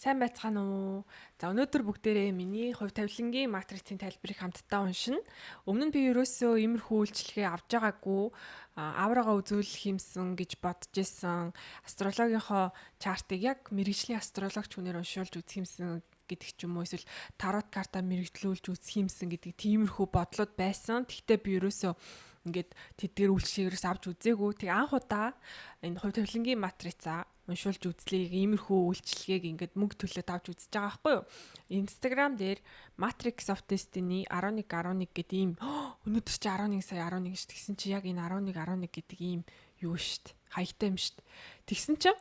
Сайн байцгаана уу? За өнөөдөр бүгдээрээ миний хувь тавилангийн матрицын тайлбарыг хамтдаа уншина. Өмнө нь би ерөөсөө иймэрхүү үйлчлэгээ авч байгаагүй, авраага үзүүлэх юмсан гэж бодож исэн. Астрологийнхоо чартыг яг мэрэгжлийн астрологч хүнээр уншуулж үзэх юмсан гэдэг ч юм уу эсвэл тарот карта мэрэгжлүүлж үзэх юмсан гэдэг тиймэрхүү бодлоод байсан. Тэгтээ би ерөөсөө ингээд тэдгээр үйлчлэгээс авч үзээгүй. Тэг анх удаа энэ хувь тавилангийн матрицаа уншуулж үзлээ. Иймэрхүү үйлчлэгийг ингээд мөнгө төлөөд авч үзэж байгаа байхгүй юу? Instagram дээр Matrix of Destiny 1111 гэдэг ийм өнөөдөр чи 11 сая 11 шүү. Тэгсэн чи яг энэ 1111 гэдэг ийм юу шүү. Хаягтай юм шүү. Тэгсэн чи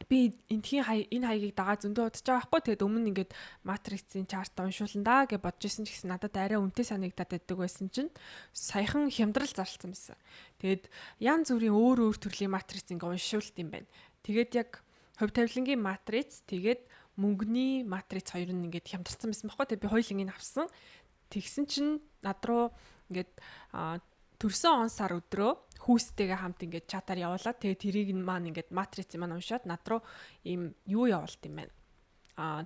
би энэ хаягийг дагаа зөндөө удаж байгаа байхгүй. Тэгэд өмнө ингээд матрицын чарт уншуулна даа гэж бодож исэн ч гэсэн надад арай үнэтэй санагдаад байдаг байсан чинь саяхан хямдрал зарлцсан байсан. Тэгэд янз бүрийн өөр төрлийн матриц ингээд уншуулт юм байна. Тэгээд яг хувь тавилангийн матриц тэгээд мөнгөний матриц хоёр нь ингээд хямдарсан байсан байхгүй. Тэгээд би хоёуланг авсан. Тэгсэн чинь над руу ингээд төрсөн он сар өдрөө хүүстэйгээ хамт ингээд чатаар явуулаад тэгээ тэрийг маань ингээд матрицыг маань уншаад над руу ийм юу явуулт юм байна.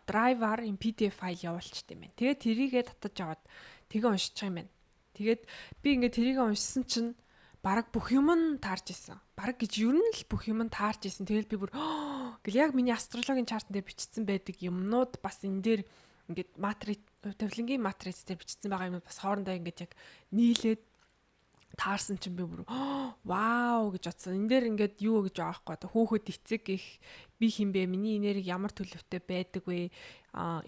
Драйваар ийм PDF файл явуулчихд юм байна. Тэгээ тэрийгээ татаж аваад тэгээ уншиж байгаа юм байна. Тэгээд би ингээд тэрийг уншсан чинь бараг бүх юм нь таарч исэн. Бараг гэж ер нь л бүх юм нь таарч исэн. Тэгэл би бүр гэл яг миний астрологийн чартн дээр бичсэн байдаг юмнууд бас энэ дээр ингээд матриц тавилангийн матриц дээр бичсэн байгаа юмуд бас хоорондоо ингээд яг нийлээд таарсан чинь би бүр вау гэж бодсон. Энэ дээр ингээд юу гэж байгаа байхгүй. Хүүхэд эцэг их би хинбэ миний энерги ямар төлөвтэй байдаг вэ?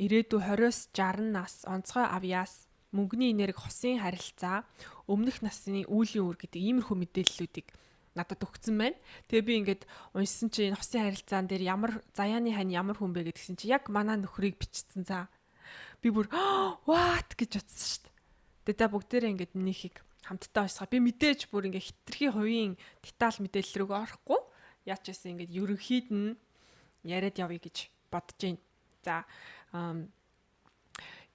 Ирээдүйн 20-с 60 нас онцгой авьяас мөнгөний энерги хосын харилцаа өмнөх насны үүлийн үр гэдэг иймэрхүү мэдээллүүдийг надад өгсөн байна. Тэгээ би ингээд уншсан чинь энэ хосын харилцаан дээр ямар заяаны хань ямар хүн бэ гэдгсэн чинь яг манай нөхрийг бичсэн за. Би бүр what гэж бодсон шүү дээ. Тэгээ бүгдээрээ ингээд нөхийг хамтдаа уншгаа. Би мэдээж бүр ингээ хитрхи хувийн деталь мэдээлэл рүү орохгүй. Яач гэсэн ингээ ерөнхийд нь яриад явъя гэж бодож байна. За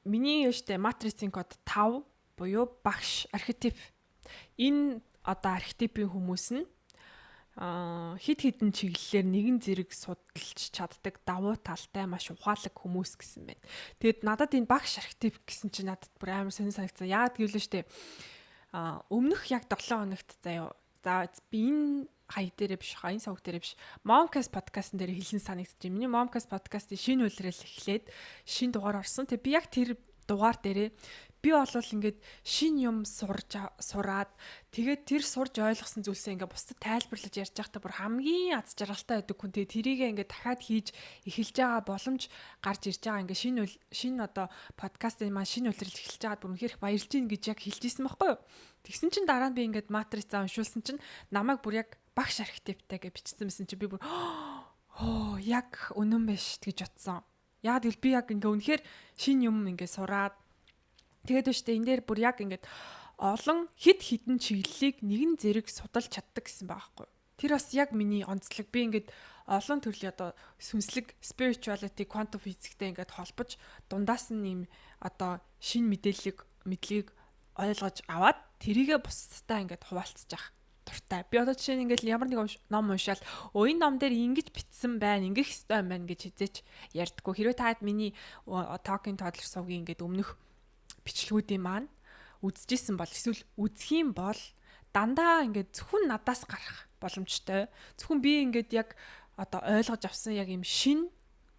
миний юуштэй матрицын код 5 буюу багш архетип. Энэ одоо архетипийн хүмүүс нь хид хідэн чиглэлээр нэгэн зэрэг судалж чаддаг давуу талтай маш ухаалаг хүмүүс гэсэн байна. Тэгэд надад энэ багш архетип гэсэн чинь надад бүр амар сонир санагдсан. Яагаад гэвэл штэ өмнөх яг 7 хоногт заяа. За би энэ хаяг дээр биш, энэ сувг дээр биш. Momcast podcast дээр хэлсэн санагдчих. Миний Momcast podcast-ийн шинэ үйлрэл эхлээд шинэ дугаар орсон. Тэгээ би яг тэр дугаар дээрээ би болвол ингээд шинэ юм сураад тэгээд тэр сурж ойлгосон зүйлсээ ингээд бусдад тайлбарлаж ярьж байхдаа бүр хамгийн аз жаргалтай байдаг хүн. Тэгээ тэрийгээ ингээд дахиад хийж эхэлж байгаа боломж гарч ирж байгаа. Ингээд шинэ одоо подкастын маань шинэ үйлрэл эхэлж байгаад бүр үнэхээр баярлж гин гэж яг хэлж ийсэн байхгүй юу? Тэгсэн чинь дараа нь би ингээд матрицаа уншуулсан чинь намайг бүр яг багш архетиптэй гэж бичсэн байсан чинь би бүр яг үнэн биш гэж бодсон. Яг л би яг ингээ үнэхээр шинэ юм ингээ сураад тэгээд өштэй энэ дээр бүр яг ингээд олон хид хідэн чиглэлийг нэгэн зэрэг судалж чаддаг гэсэн байгаа байхгүй. Тэр бас яг миний онцлог. Би ингээд олон төрлийн одоо сүнслэг spirituality, quantum physics-тэй ингээд холбож дундаас нь ийм одоо шинэ мэдлийг ойлгож аваад тэрийгэ бусдаа ингээд хуваалцаж явах дуртай. Би одоо жишээ нь ингээд ямар нэг ном уншаал энэ ном дээр ингэж бичсэн байна, ингэх ёстой юм байна гэж хизээч ярьдаггүй. Хэрвээ таад миний talking toddler сувгийн ингээд өмнөх бичлэгүүдийн маань үзчихсэн бол эсвэл үзэх юм бол дандаа ингээд зөвхөн надаас гарах боломжтой. Зөвхөн би ингээд яг одоо ойлгож авсан яг юм шин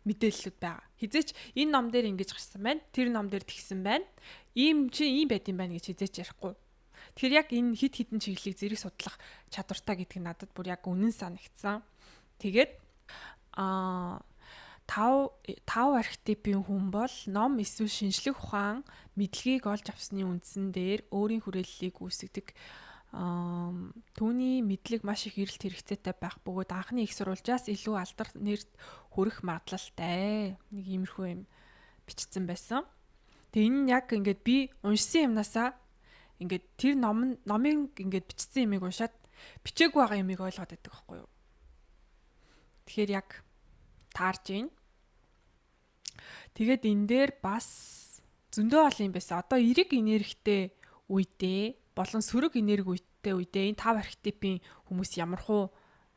мэдээлэлүүд байгаа. Хизээч энэ ном дээр ингэж гарсан байна. Тэр ном дээр тэгсэн байна. Ийм байт юм байна гэж хизээч ярихгүй. Тэгэхээр яг энэ хид хідэн чиглэлийг зэрэг судлах чадвартай гэдэг нь надад бүр яг үнэн санагдсан. Тэгээд 5 архетипийн хүн бол ном эсвэл шинжлэх ухаан мэдлэгийг олж авсны үндсэн дээр өөрийн хүрээллийг үүсгэдэг. Түүний мэдлэг маш их эрэлт хэрэгцээтэй байх бөгөөд анхны их сурвалжаас илүү алдар нэрт хүрэх магадлалтай. Нэг иймэрхүү юм бичсэн байсан. Тэгээ энэ яг ингээд би уншсан юмнасаа ингээд тэр номыг ингээд бичсэн юмыг уншаад бичээгүй байгаа юмыг ойлгоод байдаг байхгүй юу. Тэгэхээр яг таарж ийн. Тэгээд энэ дээр бас зөндөө олон юм байсан. Одоо эрэг энергитэй үедээ болон сөрөг энерги үедээ энэ 5 архетипийн хүмүүс ямархуу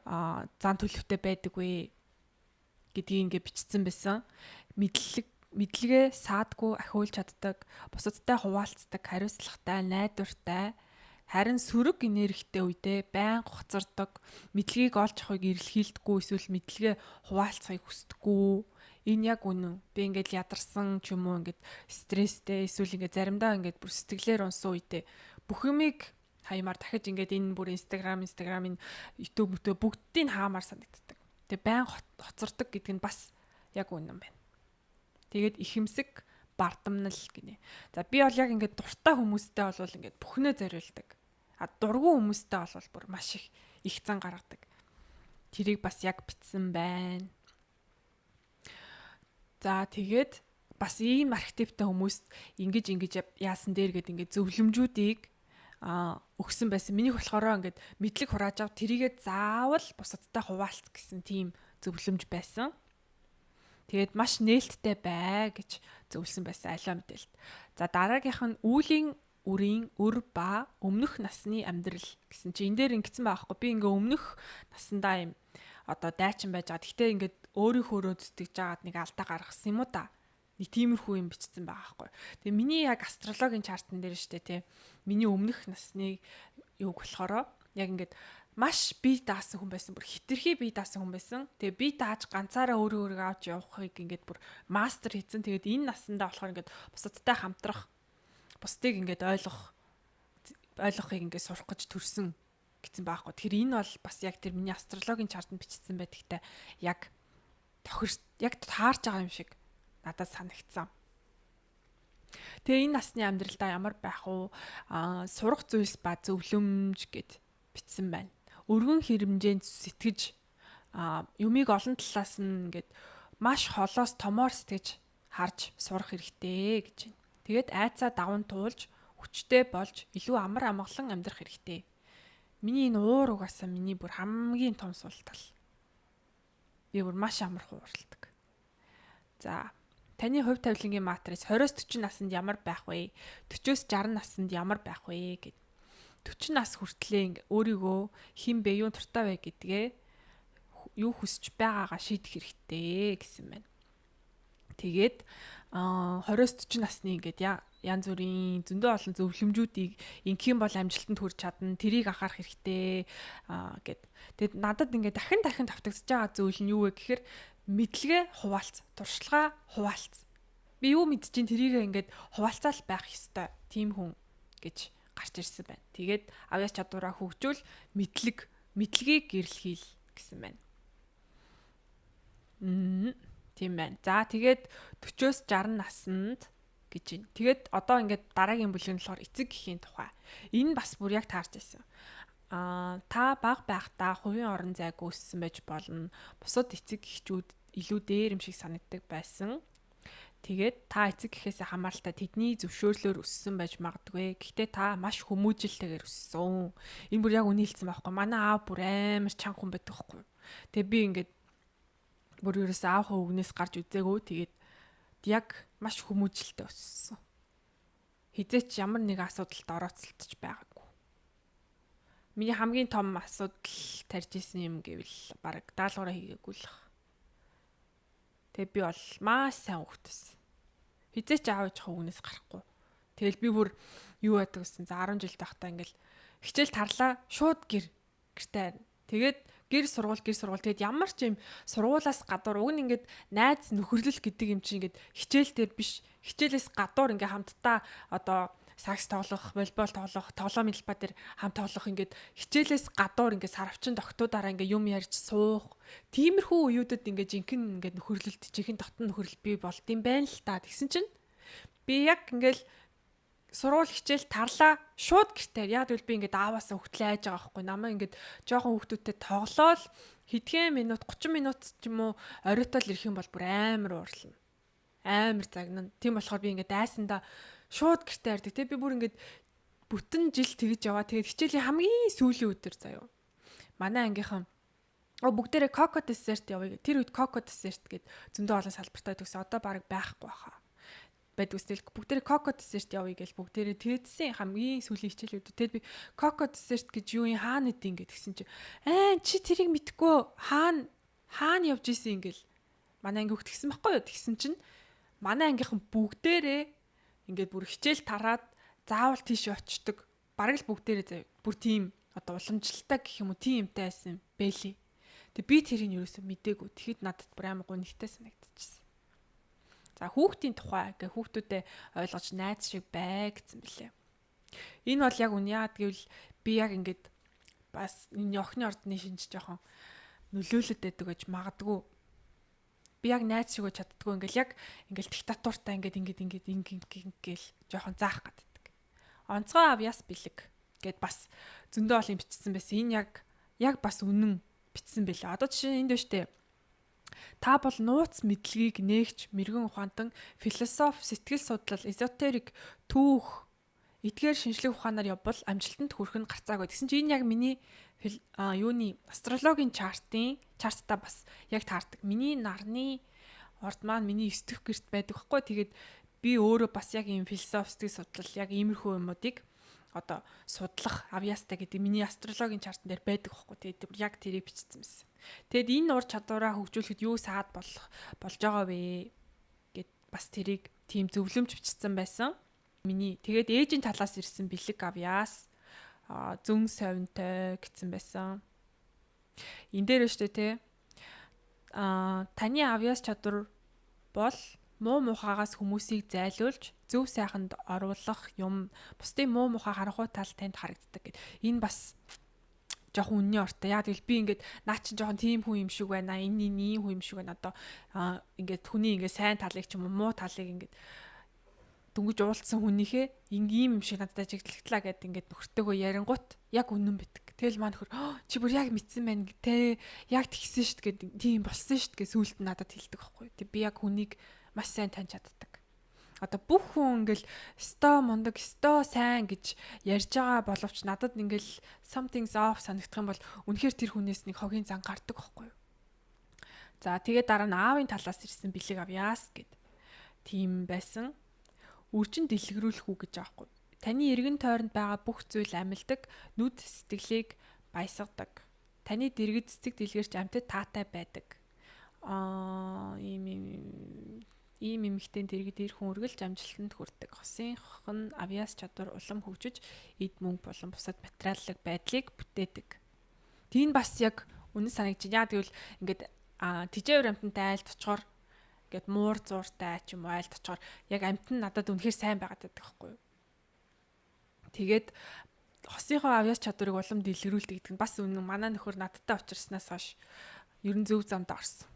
зан төлөвтэй байдаг вэ гэдгийг ингээ бичсэн байсан. Мэдлэгээ саадгүй ахиулж чаддаг, бусадтай хуваалцдаг, хариуцлагатай, найдвартай, харин сөрөг энергитэй үедээ байнга хоцордог, мэдлэгийг олж авахыг эрэлхийлдэггүй, эсвэл мэдлэгээ хуваалцахыг хүсдэггүй. Энэ яг үнэн. Би ингээд ядарсан ч юм уу ингээд стресстэй, эсвэл ингээд заримдаа ингээд бүр сэтгэлээр унсан үедээ бүх юмыг хаймаар дахиж ингээд энэ бүр Instagram, энэ YouTube мөтөө бүгдийг хаамаар санагддаг. Тэгээ байнга хоцордог гэдэг нь бас яг үнэн байна. Тэгээд ихэмсэг бардамнал гинэ. За би бол яг ингээд дуртай хүмүүстэй болвол ингээд бүхнээ зориулдаг. А дургүй хүмүүстэй болвол бүр маш их зан гаргадаг. Тэрийг бас яг бичсэн байна. За тэгээд бас ийм архетиптэй хүмүүст ингэж яасан дээр гээд ингээд зөвлөмжүүдийг өгсөн байсан. Минийх болохоор ингээд мэдлэг хурааж ав тэрийгээ заавал бусадтай хуваалц гэсэн тийм зөвлөмж байсан. Тэгээд маш нээлттэй бай гэж зөвлөсөн байсан аливаа мэдээлэлд. За дараагийнх нь үүлийн үрийн өр ба өмнөх насны амьдрал гэсэн чи энэ дээр ингэсэн байхгүй. Би ингээ өмнөх насандаа юм одоо дайчин байж байгаа. Гэхдээ ингээд өөрийнхөө зүтгэж жагаад нэг алдаа гаргасан юм уу та. Нэг тиймэрхүү юм бичсэн байгаа байхгүй. Тэгээ миний яг астрологийн чартан дээр штэ тий. Миний өмнөх насны юуг болохоор яг ингээд маш бие даасан хүн байсан. Бүр хитрхи бие даасан хүн байсан. Тэгээ бие дааж ганцаараа өөрийгөө авч явахыг ингээд бүр мастер хийсэн. Тэгээд энэ насандаа болохоор ингээд бусадтай хамтрах, бусдыг ингээд ойлгохыг ингээд сурах гэж төрсөн гэсэн байхгүй. Тэгэхээр энэ бол бас яг тэр миний астрологийн чартанд бичсэн байдагтай яг таарч байгаа юм шиг надад санагдсан. Тэгээ энэ насны амьдралдаа ямар байх вэ? Сурах зүйлс ба зөвлөмж гэд бичсэн байна. Өргөн хэрэмжээнд сэтгэж юмыг олон талаас нь ингээд маш холоос томоор сэтгэж харж сурах хэрэгтэй гэж байна. Тэгээд айцаа даван туулж хүчтэй болж илүү амар амгалан амьдрах хэрэгтэй. Миний энэ уур угаасаа миний бүр хамгийн том сул тал. Би бүр маш амархан уурладаг. За таны хувь тавилангийн матрис 20-40 наснд ямар байх вэ? 40-60 наснд ямар байх вэ гэд. 40 нас хүртлээ өөрийгөө хэн бэ, юу туртаа вэ гэдгээ юу хүсэж байгаагаа шийдэх хэрэгтэй гэсэн байна. Тэгээд 20-40 насны ингээд янз бүрийн зөндөө олон зөвлөмжүүдийг ингийн бол амжилтанд хүрч чадна, тэрийг анхаарах хэрэгтэй гэд. Тэгэд надад ингээд дахин давтагдж байгаа зүйл нь юу вэ гэхээр мэдлэгээ хуваалц, туршлагаа хуваалц. Би юу мэдчихээн тэрийг ингээд хуваалцаал байх ёстой. Тим хүн гэж гарч ирсэн байна. Тэгээд авьяас чадвараа хөгжүүл мэдлэгийг гэрэлхийл гэсэн байна. Тийм байна. За тэгээд 40-60 наснд гэж байна. Тэгээд одоо ингээд дараагийн бүлэг нь болохоор эцэг гэхийн тухай. Энэ бас бүр яг таарч байсан. Та бага байхдаа хувийн орон зайг үүссэн байж болно. Бусад эцэг эхчүүд илүү дээр юм шиг санагддаг байсан. Тэгээд та эцэг гэхээсээ хамааралтай тэдний зөвшөөрлөөр өссөн байж магадгүй. Гэхдээ та маш хүмүүжилтэйгээр өссөн. Энэ бүр яг үнэ хэлсэн байхгүй. Манай аав бүр амар чанга хүн байдаг байхгүй. Тэгээд би ингээд бүр ерөөсөө аавынхаа үгнээс гарч үзээгүй. Тэгээд яг маш хүмүүжилтэй өссөн. Хизээч ямар нэг асуудалд орооцолтож байгаагүй. Миний хамгийн том асуудал тарьж исэн юм гэвэл бараг даалгавраа хийгээгүй л. Тэгээд би бол маш сайн хөвгтсөн. Хизээч аав ээжийнхээ үгнээс гарахгүй. Тэгэл би бүр юу яадаг гэсэн. За 10 жил байхдаа ингээл хичээл тарлаа шууд гэртээ. Тэгээд гэр сургууль тэгээд ямар ч юм сургуулаас гадуур уг нь ингээд найз нөхөрлөл гэдэг юм чинь ингээд хичээл дээр биш хичээлээс гадуур ингээд хамтдаа одоо сакс тоглох, волейбол тоглох, тоглоом хэлбаа дээр хамт тоглох ингээд хичээлээс гадуур ингээд сарвчин доктуудаараа ингээд юм ярьж суух. Тиймэрхүү үеүүдэд ингээд жинхэнэ ингээд нөхөрлөлт жинхэнэ дотн нөхөрлөл бий болд юм байна л та. Тэгсэн чинь би яг ингээд сургууль хичээл тарлаа шууд гэртээ. Яг л би ингээд ааваасаа хөтлөө айж байгаа байхгүй. Намаа ингээд жоохон хүүхдүүдтэй тоглоол хэдхэн минут 30 минут ч юм уу оройтол ирэх юм бол бүр амар уурлана. Амар загнана. Тийм болохоор би ингээд дайсандаа шууд гэртээ ярьдаг. Тэг би бүр ингээд бүтэн жил тэгж яваа. Тэгээд хичээлийн хамгийн сүүлийн өдөр заяа. Манай ангийнхан бүгдээрээ коко десерт явъя. Тэр үед коко десерт гээд зөндөө олон салбартай төгсөө. Одоо баг байхгүй баха. Байдаг үстэл бүгдээрээ коко десерт явъя гэж бүгдээрээ тэгээдсэн хамгийн сүүлийн хичээлүүд. Тэгэд би коко десерт гэж юу юм хаана идэв ингээд гисэн чи чи тэрийг мэдгүй хаана явж исэн ингээл Манай анги хөх тэгсэн байхгүй юу? Тэгсэн чинь манай ангийнхан бүгдээрээ ингээд бүр хичээл тараад заавал тийш очдөг. Бараг л бүгдээрээ бүр тийм одоо уламжлалтай гэх юм уу тийм юмтай байсан бэлээ. Тэг би тэрийг юусэн мдээгүй. Тэгэхэд надад бүр амар гонхтой санагдчихсэн. За хүүхдийн тухай гэ хүүхдүүдэд ойлгож найз шиг бай гэсэн бэлээ. Энэ бол яг үн яа гэвэл би яг ингээд бас энэ охины ордны шинж жоохон нөлөөлөд байдаг гэж магадгүй. Би яг найз шиг үж чаддгүй ингээл яг ингээл диктатуртай ингээл жоохон заах гаддаг. Онцгой авьяас бэлэг гэд бас зөндөө ол юм бичсэн байсан. Энэ яг бас үнэн бичсэн байлаа. Одоо жишээ энд дэвштэй. Та бол нууц мэдлэгийг нээгч мэрэгэн ухаантан философи, сэтгэл судлал, эзотерик, түүх, эдгээр шинжлэх ухаанаар явбал амжилтанд хүрэх нь гарцаагүй. Тэгсэн чинь энэ яг миний юуны астрологийн чартаа бас яг таардаг. Миний нарны орд маань миний 9 дэх гэрт байдаг хгүй. Тэгээд би өөрөө бас яг ийм философи, сэтгэл судлал яг иймэрхүү юмуудыг одоо судлах авьяастай гэдэг миний астрологийн чартан дээр байдаг хгүй. Тэгээд яг тэрийг бичсэн байсан. Тэгэд энэ ур чадвараа хөгжүүлэхэд юу саад болж байгаа вэ гэд бас тэрийг тийм зөвлөмж бичсэн байсан. Миний тэгээд ээжийн талаас ирсэн бэлэг авьяас зөн совинтой гэсэн байсан. Энд дээр өштэй те таны авьяас чадвар бол муу мухагаас хүмүүсийг зайлуулж зөв сайханд оруулах юм. Бусдын муу мухай харанхуй тал танд харагддаг гэд. Энэ бас жоохон үнний ортой. Яг л би ингээд наа чи жоохон тийм хүн юм шиг байна. Энэ ийм хүн юм шиг байна. Одоо ингээд хүний ингээд сайн талыг ч юм уу муу талыг ингээд дүнгиж уулцсан хүнийхээ ийм юм шиг надад ажиглагдлаа гэд ингээд нөхөртөөгөө ярингуут яг үнэн битг. Тэгэл маа нөхөр чи бүр яг мэдсэн байна те яг тэгсэн штт гэд тийм болсон штт гэж сүулт надад хэлдэг байхгүй. Тэг би яг хүнийг маш сайн таньж чаддаг. Одоо бүх хүн ингээл сто мундаг сто сайн гэж ярьж байгаа боловч надад ингээл something's off санагдах юм бол үнэхээр тэр хүнээс нэг хогийн зан гардаг байхгүй. За тэгээд дараа нь аавын талаас ирсэн бэлэг авьяас гэд тийм байсан. Үржин дэлгэрүүлэх үг гэж аахгүй. Таны эргэн тойронд байгаа бүх зүйл амилдаг, нүд сэтгэлийг баясгадаг. Таны дэргэд цэцэг дэлгэрч амьтад таатай байдаг. Ийм эмэгтэй дэргэд ирэх хүн үргэлж амжилтанд хүрдэг. Хосынх нь авьяас чадвар улам хөгжиж, эд мөнгө болон бусад материаллык байдлыг бүтээдэг. Тийм бас яг үнэн санагдаж байна. Тэгвэл ингээд тижээвэр амтантай айлт очихоор гэт муур зууртай ч юм уу айлт очихоор яг амтан надад үнэхээр сайн байгаад байдаг байхгүй юу. Тэгээд хосынхоо авьяас чадварыг улам дэлгэрүүлдэг гэдэг нь бас үнэн. Манай нөхөр надтай учирснаас хойш ерөн зөв замд орсон.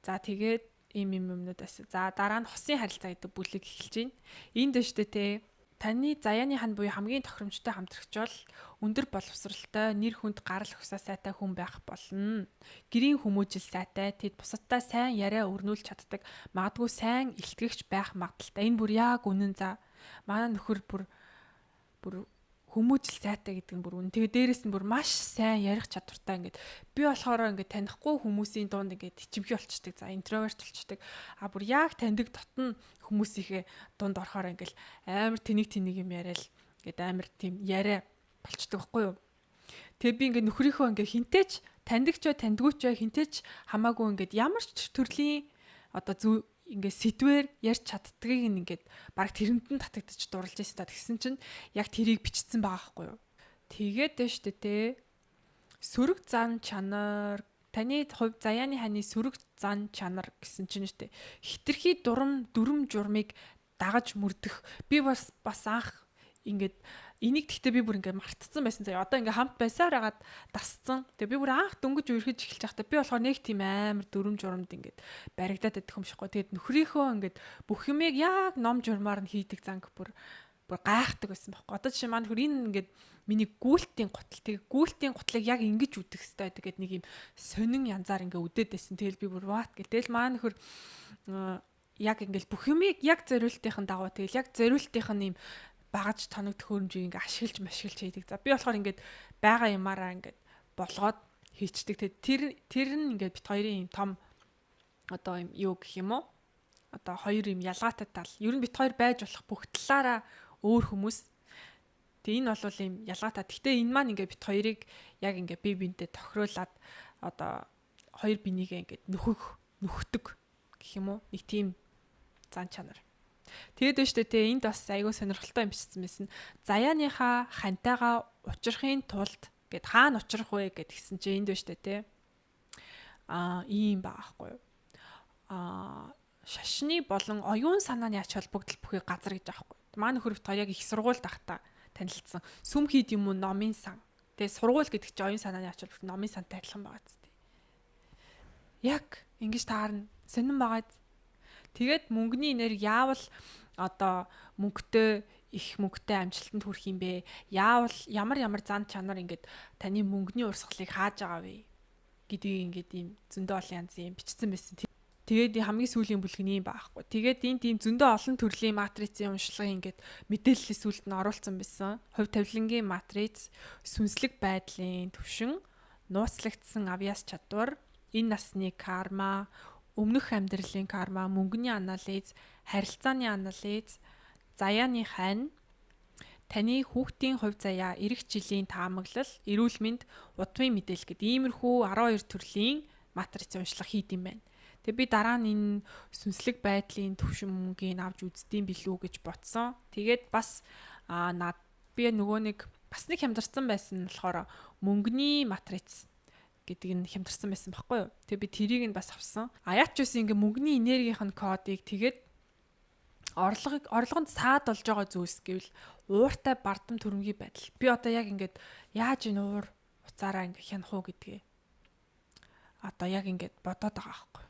За тэгээд ийм юмнууд байсан. За дараа нь хосын харилцаа гэдэг бүлэг эхэлж байна. Энд дэжтэй те таны заяаны хан буюу хамгийн тохиромжтой хамтрагч бол өндөр боловсралтай, нэр хүнд гарал өгсөө сайтай хүн байх болно. Гэрийн хүмүүжил сайтай, тэд бусадтай сайн яриа өрнүүлж чаддаг, магадгүй сайн илтгэгч байх магадaltaй. Энэ бүр яг үнэн. За манай нөхөр бүр хүмүүжил сайтай гэдэг нь бүр үнэн. Тэгээ дээрэс нь бүр маш сайн ярих чадвартай ингээд би болохоор ингээд танихгүй хүмүүсийн дунд ингээд хичимхий болчдөг. За интроверт болчдөг. Бүр яг таньдаг дотн хүмүүсийнхээ дунд орохоор ингээд амар тэнийг юм яриад ингээд амар тийм яриа болчдөг байхгүй юу. Тэгээ би ингээд нөхрийнхөө ингээд хинтээч таньдаг ч тандгүй ч хинтээч хамаагүй ингээд ямар ч төрлийн одоо зөв ингээд сэдвэр ярьж чаддгийг ингээд баг тэрэнд нь татагдчих дурлж байсан та тэгсэн чинь яг тэрийг бичсэн байгаа байхгүй юу. Тэгээд дэжтэй те сөрөг зан чанар таны хувь заяаны ханы сөрөг зан чанар гэсэн чинь штэ хитрхи дүрм журмыг дагаж мөрдөх. Би бас анх ингээд энийг гэхдээ би бүр ингээд мартцсан байсан заяа. Одоо ингээд хамт байсаар хагаад дасцсан. Тэгээ би бүр анх дөнгөж үргэлж эхэлж байхдаа би болохоор нэг тийм амар дүрм журамд ингээд баригдаад байдаг юм шиггүй. Тэгээд нөхрийнхөө ингээд бүх юмыг яг ном журмаар нь хийдэг занг бүр гайхдаг байсан байхгүй. Одоо жишээ маань нөхөр энэ ингээд миний гүйлтийн гутал. Тэгээ гүйлтийн гутлыг яг ингэж үдэх хэвээр. Тэгээд нэг юм сонин янзаар ингээд үдээд байсан. Тэгэл би бүр ваат гэл. Тэгэл маань нөхөр яг ингээд бүх юмыг яг зориултын дагуу тэгэл яг зориултын юм багаж тоног төхөөрөмжийг ингээ ашиглаж хийдэг. За би болохоор ингээд байгаа юмараа ингээд болгоод хийчдэг. Тэр нь ингээд бит хоёрын юм том одоо юм юу гэх юм уу? Одоо хоёр юм ялгаатай тал. Ер нь бит хоёр байж болох бүх талаараа өөр хүмүүс. Тэгээ энэ бол юм ялгаатай. Гэхдээ энэ маань ингээд бит хоёрыг яг ингээд бие биентэй тохируулаад одоо хоёр бинийгээ ингээд нөхдөг гэх юм уу? Нэг тийм зан чанар. Тэгээд байна шүү дээ те энд бас айгүй сонирхолтой юм бичсэн байсан. Заяаныхаа хантайгаа учрахын тулд гэд хаана учрах вэ гэд гисэн чи энд байна шүү дээ те. Ийм баахгүй юу? Шашны болон оюун санааны ач холбогдол бүхий газар гэж аахгүй. Маань нөхөр бит яг их сургуульд ахта танилцсан. Сүм хийд юм уу номын сан. Тэгээ сургууль гэдэг чинь оюун санааны ач холбогдол номын сантай адилхан байгаа зү. Яг ингэж таарна. Сонирн байгаа. Тэгээд мөнгөний энерги яавал одоо мөнгөтэй их мөнгөтэй амжилтанд хүрэх юм бэ? Яавал ямар зан чанар ингээд таны мөнгөний урсгалыг хааж байгаа вэ? Гэдгийг ингээд ийм зөндөө олон янзын бичсэн байсан. Тэгээд хамгийн сүүлийн бүлгийн юм байхгүй. Тэгээд энэ тийм зөндөө олон төрлийн матрицын уншлагын ингээд мэдээллийн сүлд нь оруулсан байсан. Хувь тавилангийн матриц, сүнслэг байдлын түвшин, нууцлагдсан авьяас чадвар, энэ насны карма, өмнөх амьдралын карма, мөнгөний анализ, харилцааны анализ, заяаны хань, таны хүүхдийн хувь заяа, эх жилийн таамаглал, эрүүл мэнд, удмын мэдээлэл гэдэг иймэрхүү 12 төрлийн матрицын уншлага хийд юм байна. Тэгээ би дараа нь энэ сүнслэг байдлын төвшин мөнгийг авч үздэм билүү гэж ботсон. Тэгээд бас би нөгөө нэг бас нэг хямдарсан байсан болохоор мөнгөний матриц гэдэг нь хямдарсан байсан байхгүй юу? Тэгээ би тэрийг нь бас авсан. Яач юусэн ингээ мөнгөний энергийн кодыг тэгээд орлогонд саад болж байгаа зүйлс гэвэл ууртай бардам төрөмгийн байдал. Би одоо яг ингээд яаж энэ уур уцаараа ингээ хянах уу гэдгээ одоо яг ингээд бодоод байгаа байхгүй.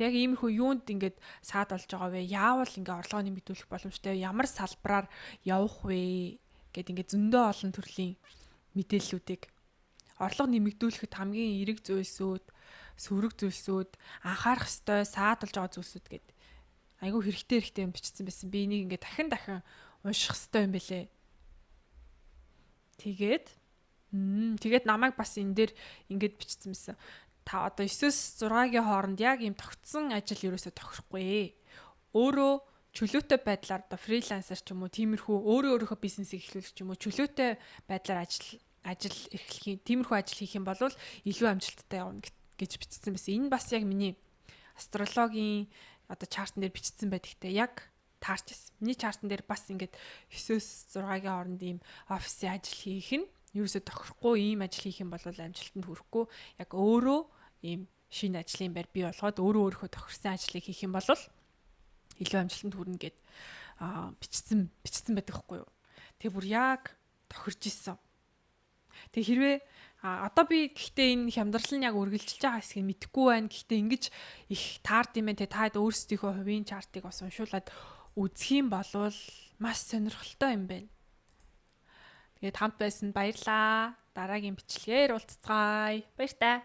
Тэг яг иймэрхүү юунд ингээд саад болж байгаа вэ? Яавал ингээ орлогоо нэмэгдүүлэх боломжтой вэ? Ямар салбараар явах вэ? Гэт ингээ зөндөө олон төрлийн мэдээллүүдийг орлого нэмэгдүүлэхэд хамгийн эерэг зүйлсүүд, сөрөг зүйлсүүд, анхаарах ёстой саад болж байгаа зүйлсүүд гэд айгүй хэрэгтэй юм бичсэн байсан. Би энийг ингээ дахин унших ёстой юм бэлээ. Тэгээд намайг бас энэ дээр ингээд бичсэн байсан. Та одоо 9-с 6-гийн хооронд яг ийм тогтсон ажил ерөөсөө тохирохгүй. Өөрөө чөлөөтэй байдлаар одоо фрилансер ч юм уу тиймэрхүү өөрийнхөө бизнесийг эхлүүлэх ч юм уу чөлөөтэй байдлаар ажил эрхлэх тиймэрхүү ажил хийх юм бол илүү амжилттай явна гэж бичсэн байсан. Энэ бас яг миний астрологийн одоо чартн дээр бичсэн байдагтай яг таарч ирсэн. Миний чартн дээр бас ингээд 9-с 6-гийн хооронд ийм офисын ажил хийх нь ерөөсөө тохирохгүй ийм ажил хийх юм бол амжилтанд хүрэхгүй яг өөрөө ийм шинэ ажлын байр бий болгоод өөрийнхөө тохирсон ажлыг хийх юм бол илүү амжилтанд хүрнэ гэд бичсэн байдаг хгүй юу. Тэгээ бүр яг тохирж исэн. Тэг хэрвээ одоо би гэхдээ энэ хямдрал нь яг үргэлжилж байгаа хэсгийг мэдэхгүй байна. Гэхдээ ингэж их таард юм байна. Та өөрсдийнхөө хувийн чартыг бас уншуулад үзэх юм бол маш сонирхолтой юм байна. Тэгээд хамт байсан баярлаа. Дараагийн бичлэгээр уулзцгаая. Баяр таа.